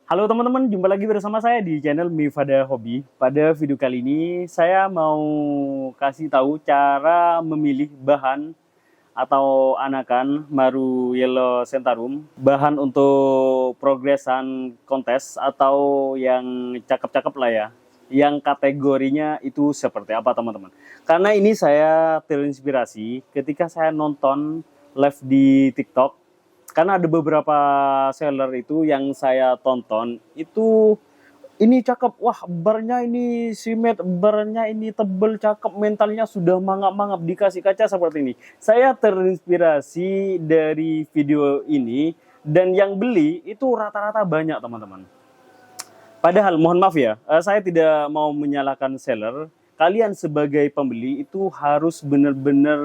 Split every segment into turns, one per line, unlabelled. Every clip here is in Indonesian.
Halo teman-teman, jumpa lagi bersama saya di channel Mifada Hobby. Pada video kali ini, saya mau kasih tahu cara memilih bahan atau anakan Maru Yellow Centarum. Bahan untuk progresan kontes atau yang cakep-cakep lah ya. Yang kategorinya itu seperti apa teman-teman. Karena ini saya terinspirasi ketika saya nonton live di TikTok. Karena ada beberapa seller itu yang saya tonton itu ini cakep, wah barnya ini simet, barnya ini tebel cakep, mentalnya sudah mangap-mangap, dikasih kaca seperti ini. Saya terinspirasi dari video ini dan yang beli itu rata-rata banyak teman-teman. Padahal mohon maaf ya, saya tidak mau menyalahkan seller. Kalian sebagai pembeli itu harus benar-benar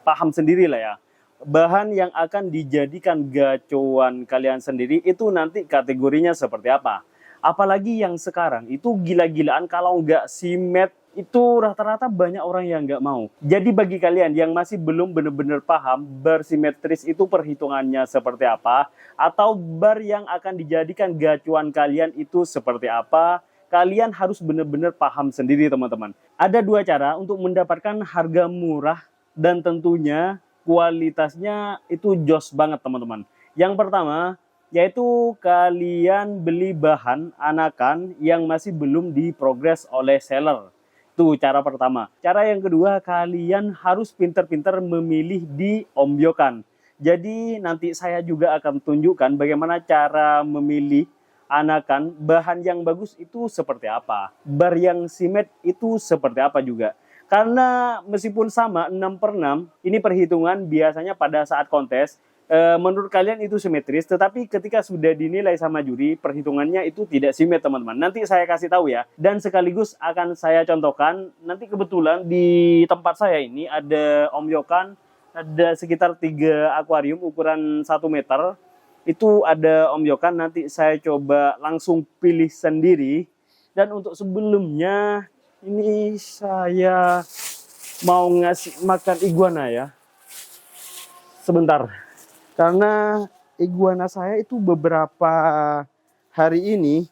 paham sendiri lah ya. Bahan yang akan dijadikan gacuan kalian sendiri itu nanti kategorinya seperti apa. Apalagi yang sekarang itu gila-gilaan, kalau nggak simet itu rata-rata banyak orang yang nggak mau. Jadi bagi kalian yang masih belum benar-benar paham bar simetris itu perhitungannya seperti apa, atau bar yang akan dijadikan gacuan kalian itu seperti apa, kalian harus benar-benar paham sendiri teman-teman. Ada dua cara untuk mendapatkan harga murah dan tentunya kualitasnya itu jos banget teman-teman. Yang pertama yaitu kalian beli bahan anakan yang masih belum diprogres oleh seller. Itu cara pertama. Cara yang kedua, kalian harus pintar-pintar memilih di ombyokan. Jadi nanti saya juga akan tunjukkan bagaimana cara memilih anakan bahan yang bagus itu seperti apa. Bar yang simet itu seperti apa juga. Karena meskipun sama 6/6, ini perhitungan biasanya pada saat kontes, menurut kalian itu simetris, tetapi ketika sudah dinilai sama juri, perhitungannya itu tidak simet teman-teman. Nanti saya kasih tahu ya, dan sekaligus akan saya contohkan. Nanti kebetulan di tempat saya ini ada ombyokan, ada sekitar 3 akuarium ukuran 1 meter. Itu ada ombyokan, nanti saya coba langsung pilih sendiri. Dan untuk sebelumnya, ini saya mau ngasih makan iguana ya. Sebentar. Karena iguana saya itu beberapa hari ini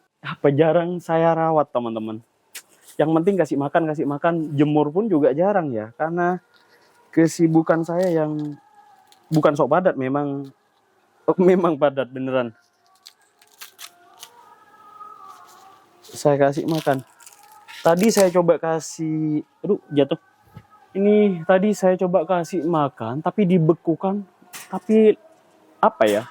jarang saya rawat teman-teman. Yang penting kasih makan, jemur pun juga jarang ya. Karena kesibukan saya yang bukan sok padat, memang padat beneran. Saya kasih makan. Tadi saya coba kasih, aduh jatuh. Ini tadi saya coba kasih makan, tapi dibekukan, tapi apa ya,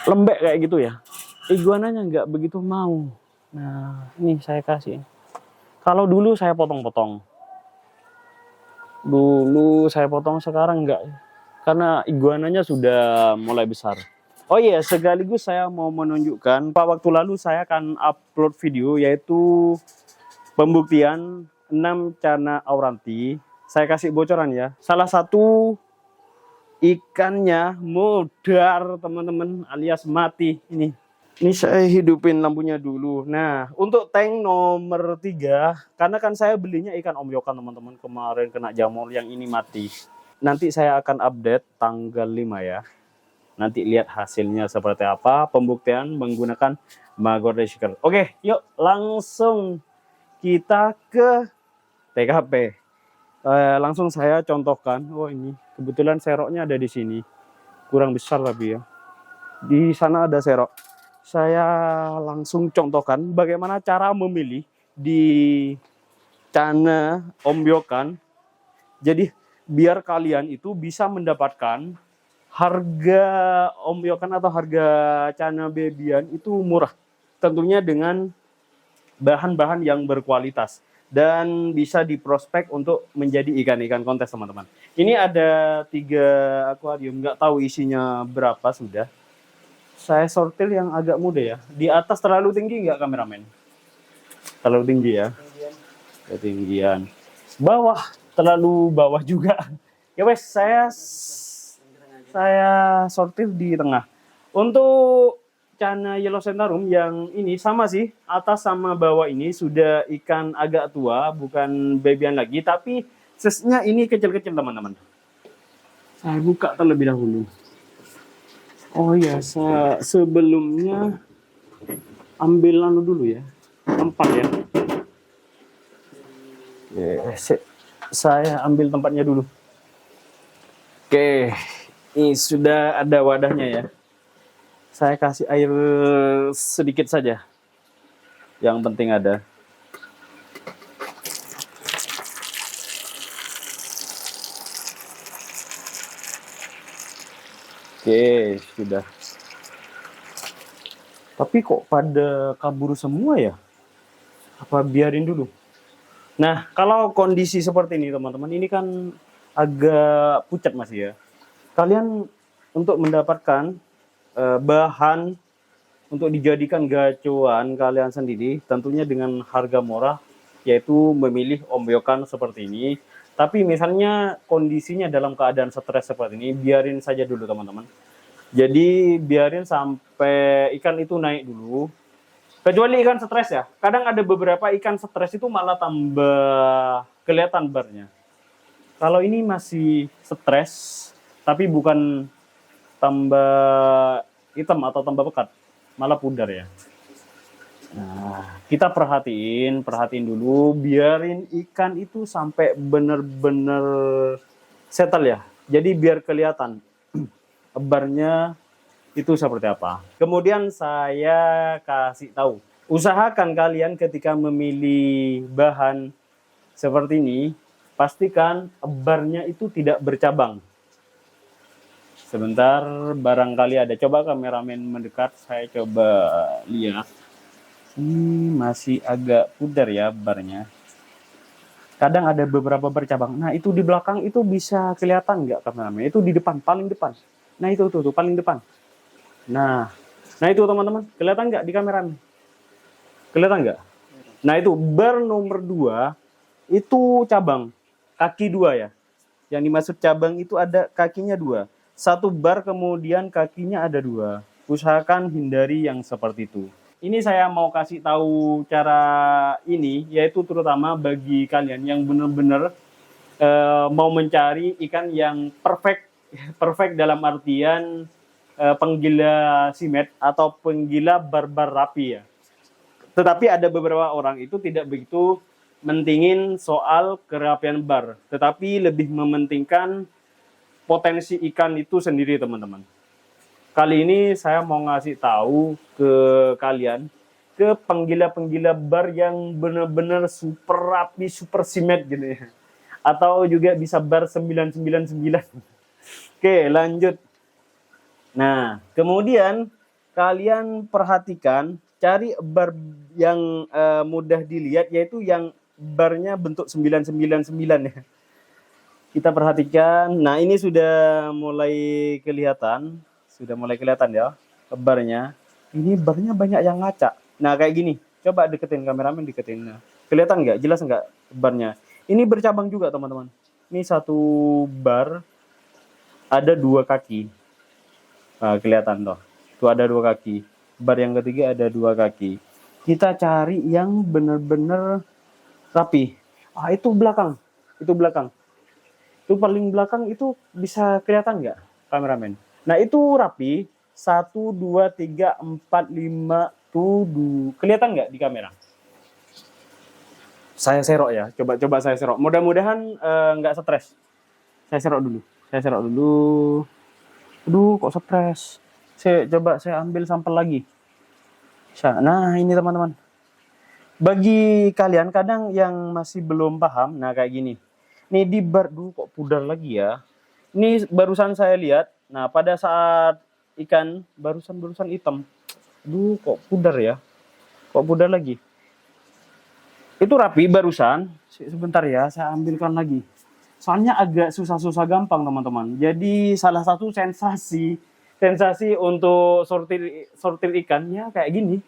lembek kayak gitu ya. Iguananya nggak begitu mau. Nah ini saya kasih. Kalau dulu saya potong-potong. Sekarang enggak. Karena iguananya sudah mulai besar. Oh iya, sekaligus saya mau menunjukkan, Pak, waktu lalu saya akan upload video yaitu pembuktian 6 cana auranti. Saya kasih bocoran ya. Salah satu ikannya mudar teman-teman, alias mati ini. Ini saya hidupin lampunya dulu. Nah, untuk tank nomor 3, karena kan saya belinya ikan ombyokan teman-teman, kemarin kena jamur, yang ini mati. Nanti saya akan update tanggal 5 ya. Nanti lihat hasilnya seperti apa, pembuktian menggunakan Magor Reshiker. Oke, yuk langsung kita ke TKP. Langsung saya contohkan. Oh ini kebetulan seroknya ada di sini, kurang besar tapi ya. Di sana ada serok. Saya langsung contohkan bagaimana cara memilih di cana ombyokan. Jadi biar kalian itu bisa mendapatkan harga ombyokan atau harga cana bebian itu murah. Tentunya dengan bahan-bahan yang berkualitas dan bisa diprospek untuk menjadi ikan-ikan kontes teman-teman. Ini ada 3 akuarium, nggak tahu isinya berapa sudah. Saya sortir yang agak muda ya. Di atas terlalu tinggi nggak kameramen? Terlalu tinggi ya. Ketinggian. Bawah terlalu bawah juga. Ya wes, saya sortir di tengah. Untuk cana Yellow Centarum yang ini sama sih, atas sama bawah ini sudah ikan agak tua, bukan bebian lagi, tapi size-nya ini kecil-kecil teman-teman. Saya buka terlebih dahulu. Oh ya, sebelumnya ambil anu dulu ya, tempat ya. Saya ambil tempatnya dulu. Oke, ini sudah ada wadahnya ya. Saya kasih air sedikit saja. Yang penting ada. Oke, sudah. Tapi kok pada kabur semua ya? Apa biarin dulu? Nah, kalau kondisi seperti ini teman-teman, ini kan agak pucat masih ya. Kalian untuk mendapatkan bahan untuk dijadikan gacuan kalian sendiri, tentunya dengan harga murah, yaitu memilih ombyokan seperti ini. Tapi misalnya kondisinya dalam keadaan stres seperti ini, biarin saja dulu teman-teman. Jadi biarin sampai ikan itu naik dulu. Kecuali ikan stres ya. Kadang ada beberapa ikan stres itu malah tambah kelihatan barnya. Kalau ini masih stres, tapi bukan tambah hitam atau tambah pekat, malah pudar ya. Nah, kita perhatiin dulu, biarin ikan itu sampai bener-bener settle ya. Jadi biar kelihatan ebarnya itu seperti apa. Kemudian saya kasih tahu, usahakan kalian ketika memilih bahan seperti ini, pastikan ebarnya itu tidak bercabang. Sebentar, barangkali ada. Coba kameramen mendekat, saya coba lihat. Ini masih agak pudar ya ebarnya. Kadang ada beberapa bercabang. Nah, itu di belakang itu bisa kelihatan nggak kameramen? Itu di depan, paling depan. Nah, itu tuh paling depan. Nah itu teman-teman, kelihatan nggak di kamera? Kelihatan nggak? Nah itu bar nomor 2 itu cabang, kaki 2 ya. Yang dimaksud cabang itu ada kakinya 2. Satu bar kemudian kakinya ada 2. Usahakan hindari yang seperti itu. Ini saya mau kasih tahu cara ini, yaitu terutama bagi kalian yang benar-benar mau mencari ikan yang perfect dalam artian penggila simet atau penggila barbar rapi ya. Tetapi ada beberapa orang itu tidak begitu mentingin soal kerapian bar, tetapi lebih mementingkan potensi ikan itu sendiri teman-teman. Kali ini saya mau ngasih tahu ke kalian, ke penggila-penggila bar yang benar-benar super rapi, super simet gitu ya. Atau juga bisa bar 999. Oke, lanjut. Nah, kemudian kalian perhatikan, cari bar yang mudah dilihat, yaitu yang barnya bentuk 999 ya. Kita perhatikan, nah ini sudah mulai kelihatan ya barnya. Ini barnya banyak yang ngaca. Nah kayak gini, coba deketin kameramen, deketin. Nah, kelihatan nggak? Jelas nggak barnya? Ini bercabang juga teman-teman. Ini satu bar ada 2 kaki. Nah, kelihatan toh. Itu ada 2 kaki. Bar yang ketiga ada 2 kaki. Kita cari yang benar-benar rapi. Itu belakang. Itu belakang. Itu paling belakang itu bisa kelihatan nggak kameramen? Nah, itu rapi. 1, 2, 3, 4, 5, 7. Kelihatan nggak di kamera? Saya serok ya. Coba saya serok. Mudah-mudahan nggak stres. Saya serok dulu. Aduh, kok stres. Saya ambil sampel lagi. Nah, ini teman-teman. Bagi kalian kadang yang masih belum paham, nah kayak gini. Nih di bar, kok pudar lagi ya. Ini barusan saya lihat. Nah, pada saat ikan barusan hitam. Kok pudar ya. Kok pudar lagi. Itu rapi barusan. Sebentar ya, saya ambilkan lagi. Soalnya agak susah gampang teman-teman. Jadi salah satu sensasi untuk sortir ikan ya kayak gini.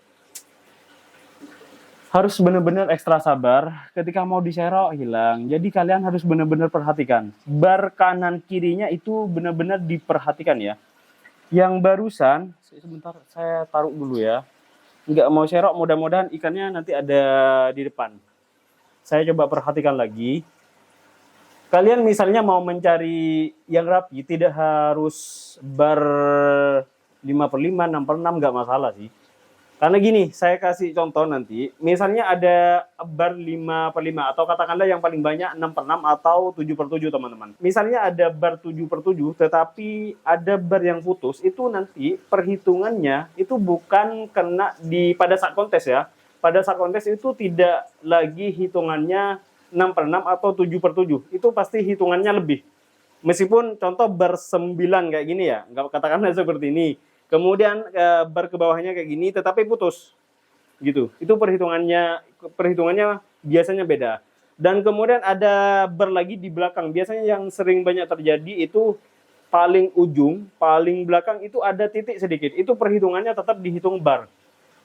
Harus benar-benar ekstra sabar. Ketika mau diserok hilang. Jadi kalian harus benar-benar perhatikan. Bar kanan kirinya itu benar-benar diperhatikan ya. Yang barusan, sebentar saya taruh dulu ya. Nggak mau serok, mudah-mudahan ikannya nanti ada di depan. Saya coba perhatikan lagi. Kalian misalnya mau mencari yang rapi, tidak harus bar 5/5, 6/6, nggak masalah sih.
Karena gini, saya kasih contoh nanti, misalnya ada bar 5/5 atau katakanlah yang paling banyak 6/6 atau 7/7 teman-teman. Misalnya ada bar 7/7 tetapi ada bar yang putus, itu nanti perhitungannya itu bukan kena pada saat kontes ya. Pada saat kontes itu tidak lagi hitungannya 6/6 atau 7/7, itu pasti hitungannya lebih. Meskipun contoh bar 9 kayak gini ya, nggak katakanlah seperti ini. Kemudian bar ke bawahnya kayak gini tetapi putus gitu. Itu perhitungannya biasanya beda. Dan kemudian ada bar lagi di belakang. Biasanya yang sering banyak terjadi itu paling ujung, paling belakang itu ada titik sedikit. Itu perhitungannya tetap dihitung bar.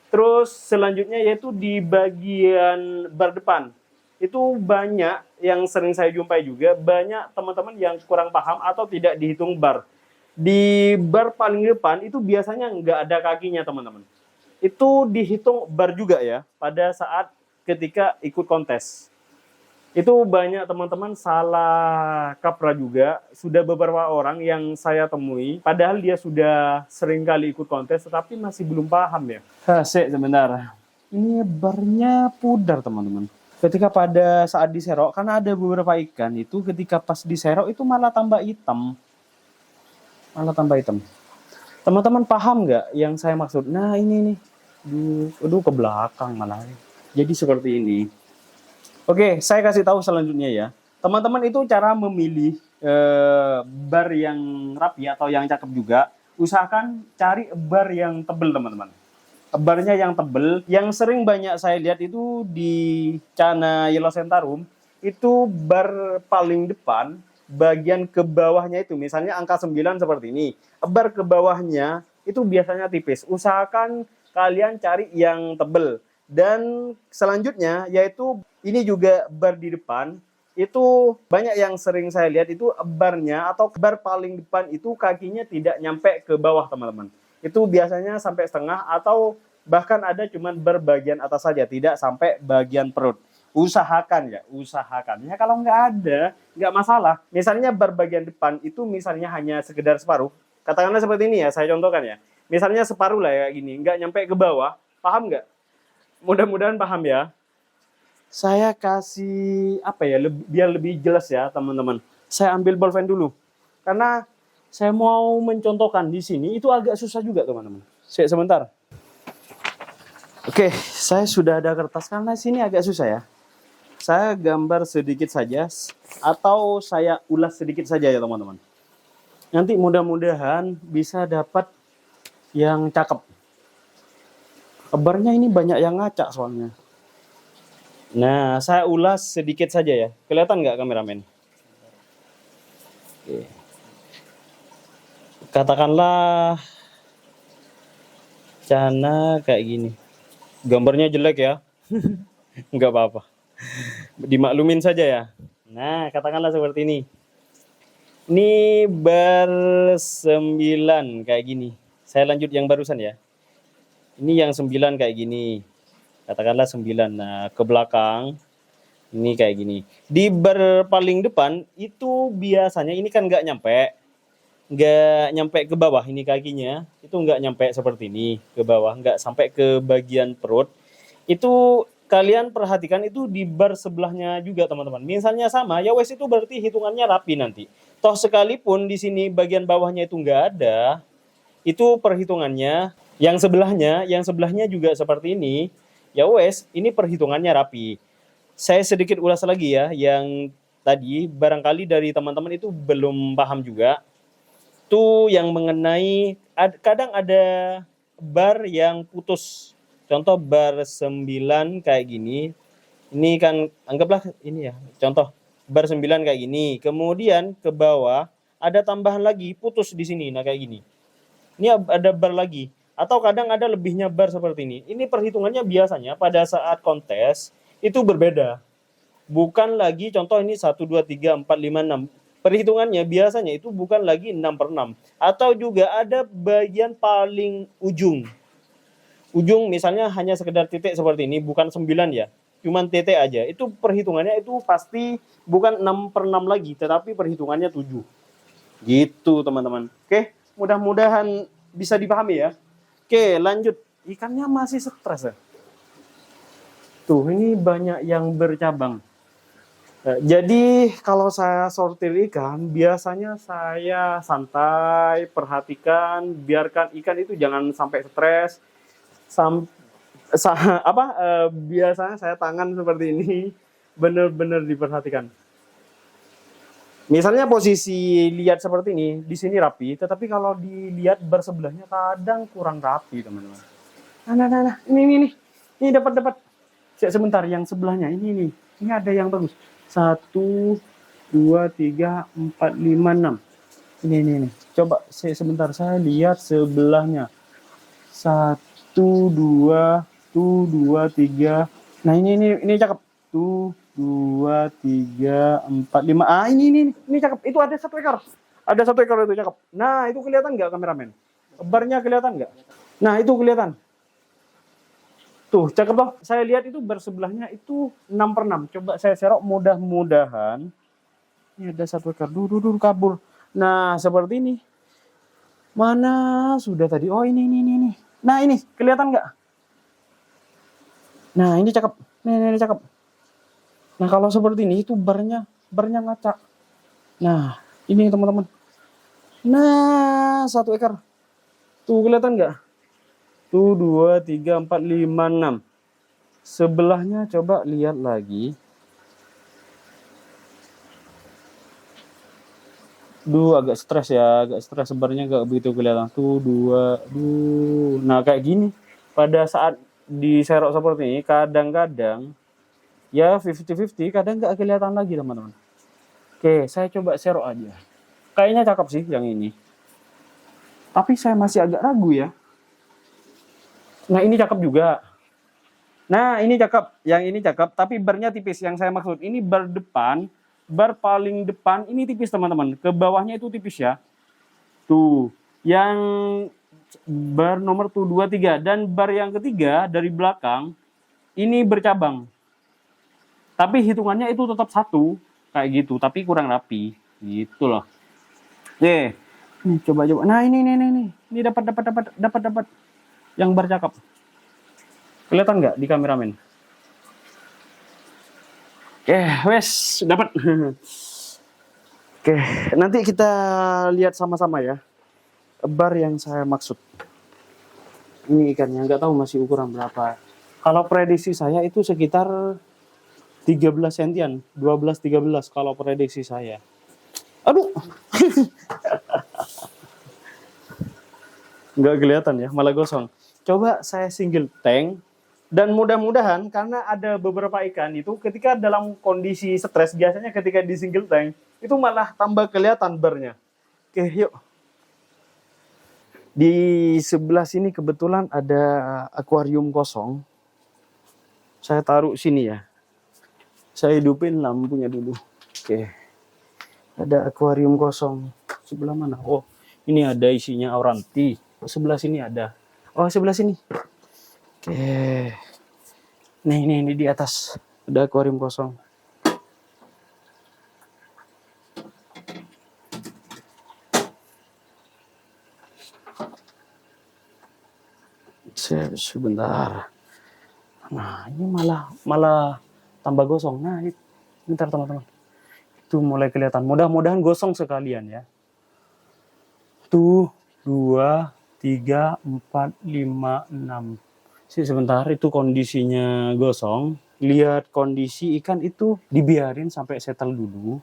Terus selanjutnya yaitu di bagian bar depan. Itu banyak yang sering saya jumpai juga, banyak teman-teman yang kurang paham atau tidak dihitung bar. Di bar paling depan itu biasanya nggak ada kakinya teman-teman. Itu dihitung bar juga ya pada saat ketika ikut kontes. Itu banyak teman-teman salah kaprah juga. Sudah beberapa orang yang saya temui, padahal dia sudah sering kali ikut kontes tetapi masih belum paham ya. Sebentar. Ini barnya pudar teman-teman. Ketika pada saat diserok, karena ada beberapa ikan itu ketika pas diserok itu malah tambah hitam. Teman-teman paham nggak yang saya maksud? Nah ini nih, aduh ke belakang malah. Jadi seperti ini. Oke, saya kasih tahu selanjutnya ya. Teman-teman itu cara memilih bar yang rapi atau yang cakep juga. Usahakan cari bar yang tebel teman-teman. Barnya yang tebel, yang sering banyak saya lihat itu di Cana Yellow Centarum, itu bar paling depan, bagian ke bawahnya itu, misalnya angka 9 seperti ini, bar ke bawahnya itu biasanya tipis. Usahakan kalian cari yang tebel. Dan selanjutnya yaitu ini juga bar di depan, itu banyak yang sering saya lihat itu barnya atau bar paling depan itu kakinya tidak nyampe ke bawah teman-teman. Itu biasanya sampai setengah atau bahkan ada cuman berbagian atas saja, tidak sampai bagian perut. Usahakan ya. Ya kalau nggak ada, nggak masalah. Misalnya berbagian depan itu misalnya hanya sekedar separuh. Katakanlah seperti ini ya, saya contohkan ya. Misalnya separuh lah ya gini, nggak nyampe ke bawah. Paham nggak? Mudah-mudahan paham ya. Saya kasih apa ya, biar lebih jelas ya teman-teman. Saya ambil bolpen dulu. Karena saya mau mencontohkan di sini itu agak susah juga teman-teman. Sebentar. Oke, saya sudah ada kertas karena sini agak susah ya. Saya gambar sedikit saja atau saya ulas sedikit saja ya teman-teman. Nanti mudah-mudahan bisa dapat yang cakep. Kabarnya ini banyak yang ngacak soalnya. Nah, saya ulas sedikit saja ya. Kelihatan nggak kameramen? Oke. Katakanlah Cana kayak gini. Gambarnya jelek ya. Nggak apa-apa. Dimaklumin saja ya. Nah, katakanlah seperti ini. Ini bar 9 kayak gini. Saya lanjut yang barusan ya. Ini yang 9 kayak gini. Katakanlah 9. Nah, ke belakang ini kayak gini. Di bar paling depan itu biasanya ini kan nggak nyampe ke bawah ini kakinya. Itu nggak nyampe seperti ini ke bawah, nggak sampai ke bagian perut. Itu kalian perhatikan itu di bar sebelahnya juga teman-teman. Misalnya sama, ya wes itu berarti hitungannya rapi nanti. Toh sekalipun di sini bagian bawahnya itu nggak ada, itu perhitungannya yang sebelahnya juga seperti ini. Ya wes, ini perhitungannya rapi. Saya sedikit ulas lagi ya, yang tadi barangkali dari teman-teman itu belum paham juga. Itu yang mengenai, kadang ada bar yang putus. Contoh bar 9 kayak gini. Ini kan, anggaplah ini ya, contoh bar 9 kayak gini. Kemudian ke bawah, ada tambahan lagi, putus di sini, nah kayak gini. Ini ada bar lagi. Atau kadang ada lebihnya bar seperti ini. Ini perhitungannya biasanya pada saat kontes itu berbeda. Bukan lagi contoh ini 1, 2, 3, 4, 5, 6. Perhitungannya biasanya itu bukan lagi 6/6. Atau juga ada bagian paling ujung. Ujung misalnya hanya sekedar titik seperti ini, bukan 9 ya. Cuman titik aja. Itu perhitungannya itu pasti bukan 6/6 lagi, tetapi perhitungannya 7. Gitu teman-teman. Oke, mudah-mudahan bisa dipahami ya. Oke, lanjut. ikannya masih stres ya. Tuh, ini banyak yang bercabang. Jadi kalau saya sortir ikan, biasanya saya santai, perhatikan, biarkan ikan itu jangan sampai stres. Biasanya saya tangan seperti ini, benar-benar diperhatikan. Misalnya posisi lihat seperti ini, di sini rapi, tetapi kalau dilihat bersebelahnya kadang kurang rapi, teman-teman. Nah, ini dapat. Sebentar, yang sebelahnya ini ada yang bagus. 1, 2, 3, 4, 5, 6. Ini. Coba sebentar saya lihat sebelahnya. 1, 2, 3. Nah, ini cakep. 1, 2, 3, 4, 5. Ah, ini cakep. Itu ada 1 ekor. Ada 1 ekor itu cakep. Nah, itu kelihatan nggak kameramen? Barnya kelihatan nggak? Nah, itu kelihatan. Tuh, cakep loh. Saya lihat itu bersebelahnya itu 6/6. Coba saya serok, mudah-mudahan. Ini ada 1 ekor. Dulu kabur. Nah, seperti ini. Mana sudah tadi? Oh, ini. Nah, ini kelihatan nggak? Nah, ini cakep. Ini cakep. Nah, kalau seperti ini itu barnya ngacak. Nah, ini teman-teman. Nah, 1 ekor. Tuh, kelihatan nggak? Tuh, 2, 3, 4, 5, 6. Sebelahnya coba lihat lagi. Agak stres ya, sebenarnya nggak begitu kelihatan. Tuh, 2, nah kayak gini. Pada saat diserok seperti ini, kadang-kadang ya 50-50, kadang nggak kelihatan lagi, teman-teman. Oke, saya coba serok aja. Kayaknya cakep sih yang ini. Tapi saya masih agak ragu ya. Nah, ini cakep juga. Nah, ini cakep. Yang ini cakep, tapi barnya tipis. Yang saya maksud, ini bar depan, bar paling depan, ini tipis, teman-teman. Ke bawahnya itu tipis ya. Tuh. Yang bar nomor 2, 3. Dan bar yang ketiga, dari belakang, ini bercabang. Tapi hitungannya itu tetap 1. Kayak gitu, tapi kurang rapi. Gitu loh. Nih, coba. Nah, ini. Ini dapat. Yang bar cakep. Kelihatan nggak di kameramen? Oke, wes dapat. Oke, nanti kita lihat sama-sama ya. Bar yang saya maksud. Ini ikannya, nggak tahu masih ukuran berapa. Kalau prediksi saya itu sekitar 13 sentian, 12-13 kalau prediksi saya. Aduh. Nggak kelihatan ya, malah gosong. Coba saya single tank, dan mudah-mudahan karena ada beberapa ikan itu ketika dalam kondisi stres, biasanya ketika di single tank itu malah tambah kelihatan barnya. Oke, yuk. Di sebelah sini kebetulan ada akuarium kosong. Saya taruh sini ya. Saya hidupin lampunya dulu. Oke. Ada akuarium kosong. Sebelah mana? Oh, ini ada isinya auranti. Sebelah sini ada. Oh, sebelah sini. Oke. Nih, ini di atas. Ada akuarium kosong. Sebentar. Nah, ini malah tambah gosong. Nah, bentar teman-teman. Itu mulai kelihatan. Mudah-mudahan gosong sekalian ya. Tuh, 2, 3, 4, 5, 6. Sebentar, itu kondisinya gosong. Lihat kondisi ikan itu dibiarin sampai settle dulu.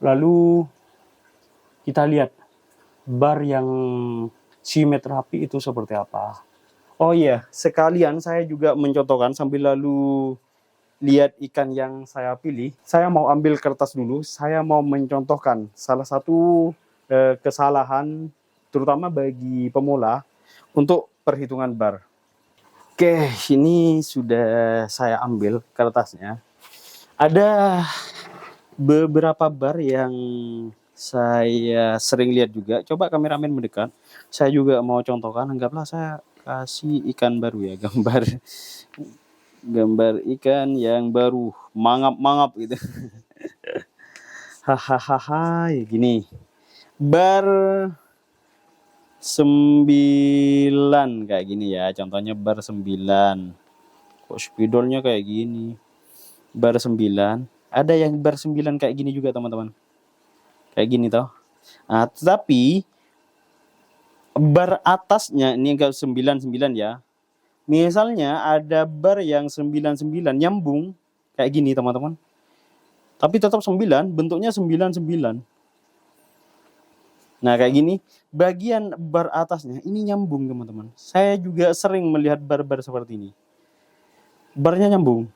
Lalu kita lihat bar yang simet rapi itu seperti apa. Oh iya, sekalian saya juga mencontohkan sambil lalu lihat ikan yang saya pilih. Saya mau ambil kertas dulu, saya mau mencontohkan salah satu kesalahan terutama bagi pemula untuk perhitungan bar. Oke, ini sudah saya ambil kertasnya. Ada beberapa bar yang saya sering lihat juga. Coba kameramen mendekat. Saya juga mau contohkan. Anggaplah saya kasih ikan baru ya, gambar ikan yang baru, mangap gitu. Hahaha, gini. Bar 9 kayak gini ya. Contohnya bar 9. Kok spidolnya kayak gini? Bar 9. Ada yang bar 9 kayak gini juga teman-teman. Kayak gini toh. Nah, tetapi bar atasnya ini enggak 99 ya. Misalnya ada bar yang 99 nyambung kayak gini teman-teman. Tapi tetap 9, bentuknya 99. Nah, kayak gini, bagian bar atasnya ini nyambung, teman-teman. Saya juga sering melihat bar-bar seperti ini. Barnya nyambung.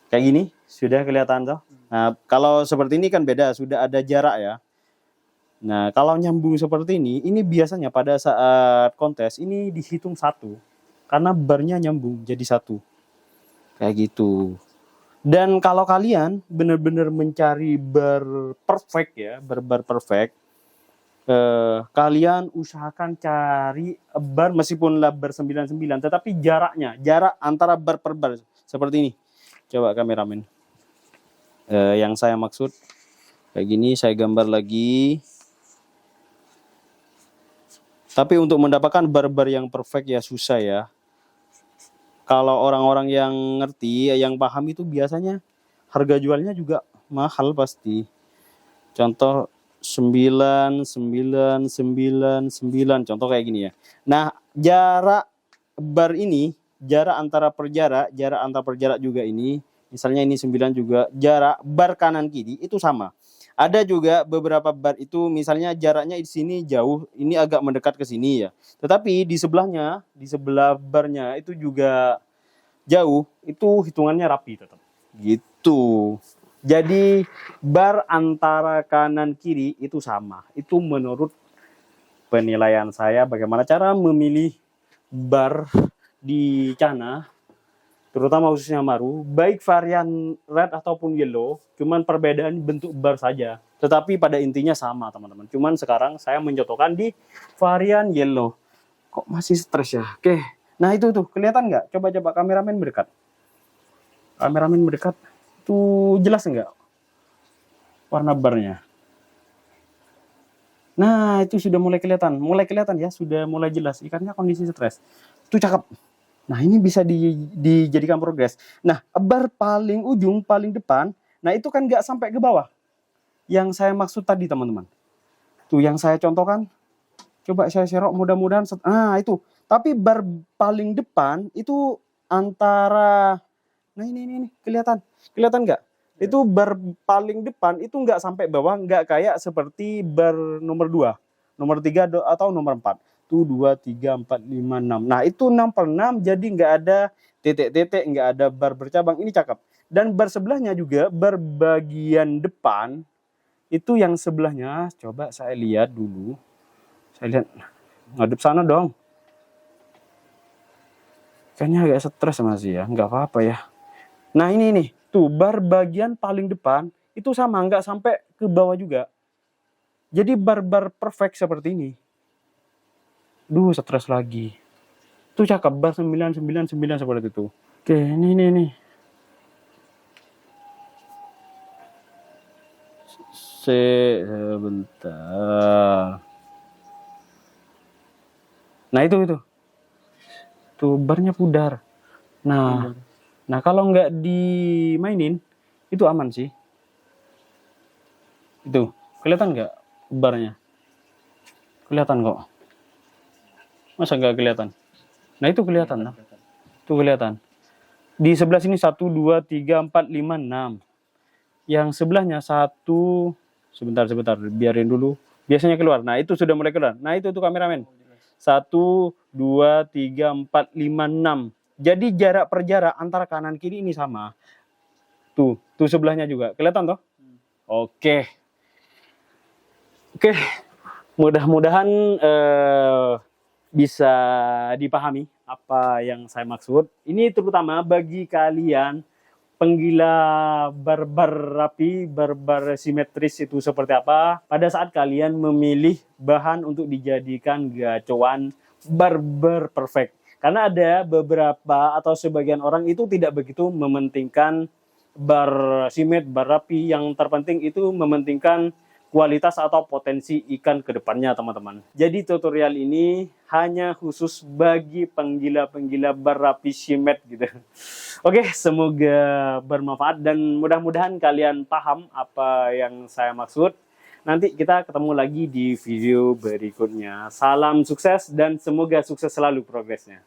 Kayak gini, sudah kelihatan toh? Nah, kalau seperti ini kan beda, sudah ada jarak ya. Nah, kalau nyambung seperti ini biasanya pada saat kontes ini dihitung 1. Karena barnya nyambung jadi 1. Kayak gitu. Dan kalau kalian benar-benar mencari bar perfect ya, bar perfect, kalian usahakan cari bar meskipun lah bar 99, tetapi jarak antara bar per bar seperti ini. Coba kameramen. Yang saya maksud kayak gini, saya gambar lagi. Tapi untuk mendapatkan bar-bar yang perfect ya susah ya. Kalau orang-orang yang ngerti, yang paham itu biasanya harga jualnya juga mahal pasti. Contoh 9, 9, 9, 9. Contoh kayak gini ya. Nah, jarak bar ini, jarak antar per jarak juga ini. Misalnya ini 9 juga, jarak bar kanan kiri itu sama. Ada juga beberapa bar itu misalnya jaraknya di sini jauh, ini agak mendekat ke sini ya. Tetapi di sebelahnya, di sebelah barnya itu juga jauh, itu hitungannya rapi tetap. Gitu. Jadi bar antara kanan kiri itu sama. Itu menurut penilaian saya bagaimana cara memilih bar di Cana, terutama khususnya Maru, baik varian red ataupun yellow, cuman perbedaan bentuk bar saja. Tetapi pada intinya sama teman-teman. Cuman sekarang saya mencontohkan di varian yellow. Kok masih stres ya? Oke. Nah itu tuh, kelihatan nggak? Coba kameramen mendekat. Kameramen mendekat. Tuh jelas nggak warna barnya? Nah itu sudah mulai kelihatan ya, sudah mulai jelas. Ikannya kondisi stres. Itu cakep. Nah ini bisa dijadikan progres. Nah bar paling ujung, paling depan, nah itu kan nggak sampai ke bawah. Yang saya maksud tadi teman-teman. Tuh yang saya contohkan. Coba saya serok mudah-mudahan. Ah itu. Tapi bar paling depan itu antara, nah ini kelihatan nggak? Itu bar paling depan itu nggak sampai bawah, nggak kayak seperti bar nomor 2, nomor 3 atau nomor 4. Tuh 2, 3, 4, 5, 6. Nah itu 6 per 6 jadi nggak ada titik-titik, nggak ada bar bercabang. Ini cakep. Dan bar sebelahnya juga, bar bagian depan itu yang sebelahnya, coba saya lihat dulu. Saya lihat, ngadep sana dong. Kayaknya agak stres masih ya, nggak apa-apa ya. Nah ini nih, tuh bar bagian paling depan itu sama, nggak sampai ke bawah juga. Jadi bar-bar perfect seperti ini. Duh, stres lagi. Tuh cakep, bar 999 seperti itu. Oke, ini nih. Sebentar. Nah itu. Tuh barnya pudar. Nah kalau nggak dimainin itu aman sih. Itu kelihatan nggak barnya? Kelihatan kok. Masa nggak kelihatan? Nah itu kelihatan. Tuh kelihatan. Di sebelah sini 1, 2, 3, 4, 5, 6. Yang sebelahnya 1. Sebentar, biarin dulu. Biasanya keluar. Nah itu sudah mulai keluar. Nah itu tuh kameramen. 1, 2, 3, 4, 5, 6. Jadi jarak per jarak antara kanan kiri ini sama. Tuh sebelahnya juga. Kelihatan toh? Oke. Mudah-mudahan bisa dipahami apa yang saya maksud. Ini terutama bagi kalian penggila bar-bar rapi, bar-bar simetris itu seperti apa. Pada saat kalian memilih bahan untuk dijadikan gacoan bar-bar perfect. Karena ada beberapa atau sebagian orang itu tidak begitu mementingkan bar simet, bar rapi. Yang terpenting itu mementingkan kualitas atau potensi ikan ke depannya, teman-teman. Jadi tutorial ini hanya khusus bagi penggila-penggila berapi Shimmed gitu. Oke, semoga bermanfaat dan mudah-mudahan kalian paham apa yang saya maksud. Nanti kita ketemu lagi di video berikutnya. Salam sukses dan semoga sukses selalu progresnya.